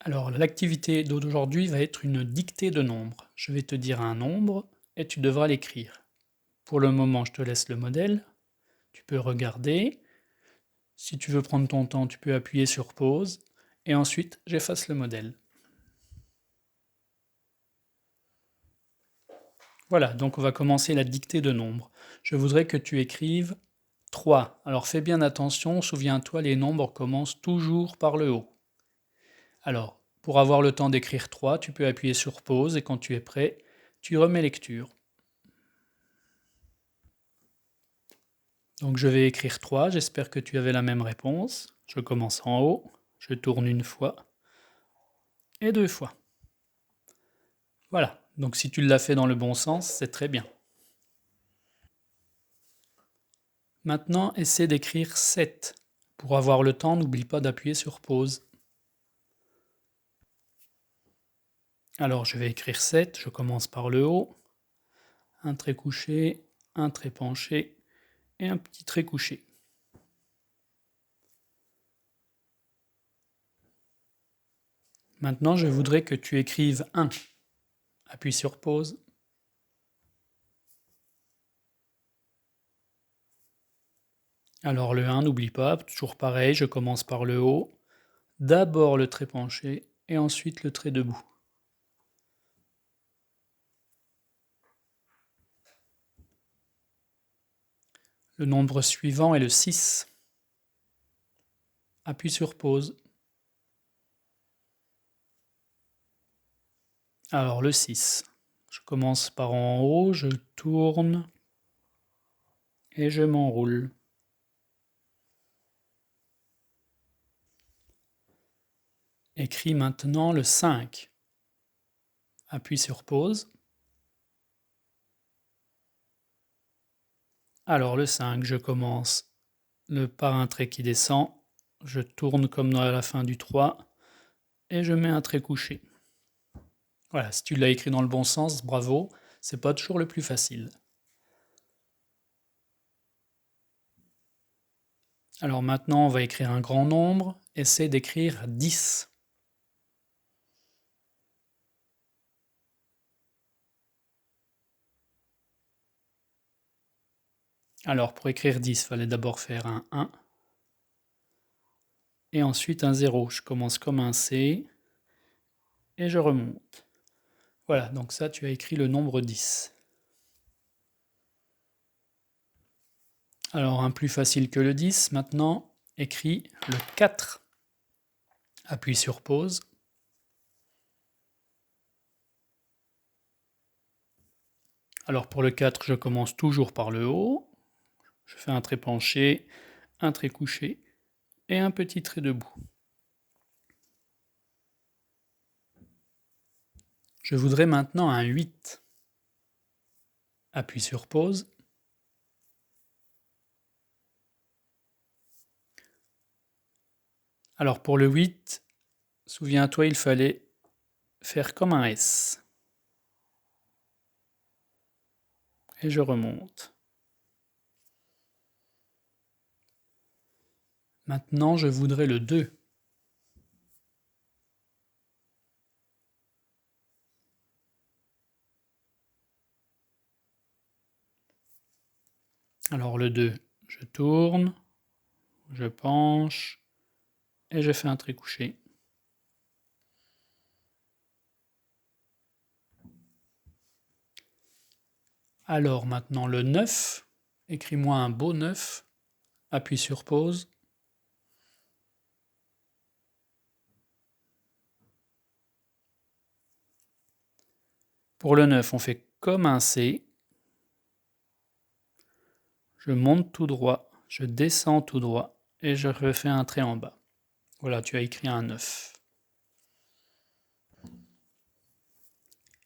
Alors, l'activité d'aujourd'hui va être une dictée de nombres. Je vais te dire un nombre et tu devras l'écrire. Pour le moment, je te laisse le modèle. Tu peux regarder. Si tu veux prendre ton temps, tu peux appuyer sur pause. Et ensuite, j'efface le modèle. Voilà, donc on va commencer la dictée de nombres. Je voudrais que tu écrives 3. Alors fais bien attention, souviens-toi, les nombres commencent toujours par le haut. Alors, pour avoir le temps d'écrire 3, tu peux appuyer sur pause et quand tu es prêt, tu remets lecture. Donc je vais écrire 3, j'espère que tu avais la même réponse. Je commence en haut, je tourne une fois et 2 fois. Voilà, donc si tu l'as fait dans le bon sens, c'est très bien. Maintenant, essaie d'écrire 7. Pour avoir le temps, n'oublie pas d'appuyer sur pause. Alors je vais écrire 7, je commence par le haut. Un trait couché, un trait penché et un petit trait couché. Maintenant, je voudrais que tu écrives 1. Appuie sur pause. Alors le 1, n'oublie pas, toujours pareil, je commence par le haut. D'abord le trait penché et ensuite le trait debout. Le nombre suivant est le 6. Appuie sur pause. Alors le 6. Je commence par en haut, je tourne et je m'enroule. Écris maintenant le 5. Appuie sur pause. Alors le 5, je commence par un trait qui descend, je tourne comme à la fin du 3 et je mets un trait couché. Voilà, si tu l'as écrit dans le bon sens, bravo, c'est pas toujours le plus facile. Alors maintenant, on va écrire un grand nombre, essaie d'écrire 10. Alors pour écrire 10, il fallait d'abord faire un 1 et ensuite un 0. Je commence comme un C et je remonte. Voilà, donc ça tu as écrit le nombre 10. Alors un plus facile que le 10, maintenant écris le 4. Appuie sur pause. Alors pour le 4, je commence toujours par le haut. Je fais un trait penché, un trait couché et un petit trait debout. Je voudrais maintenant un 8. Appuie sur pause. Alors pour le 8, souviens-toi, il fallait faire comme un S. Et je remonte. Maintenant, je voudrais le 2. Alors le 2, je tourne, je penche et je fais un trait couché. Alors maintenant le 9, écris-moi un beau 9, appuie sur pause. Pour le 9, on fait comme un C. Je monte tout droit, je descends tout droit et je refais un trait en bas. Voilà, tu as écrit un 9.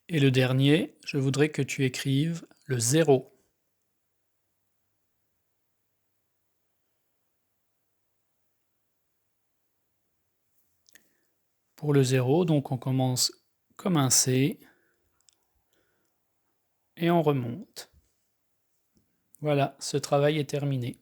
Et le dernier, je voudrais que tu écrives le 0. Pour le 0, donc on commence comme un C et on remonte. Voilà, ce travail est terminé.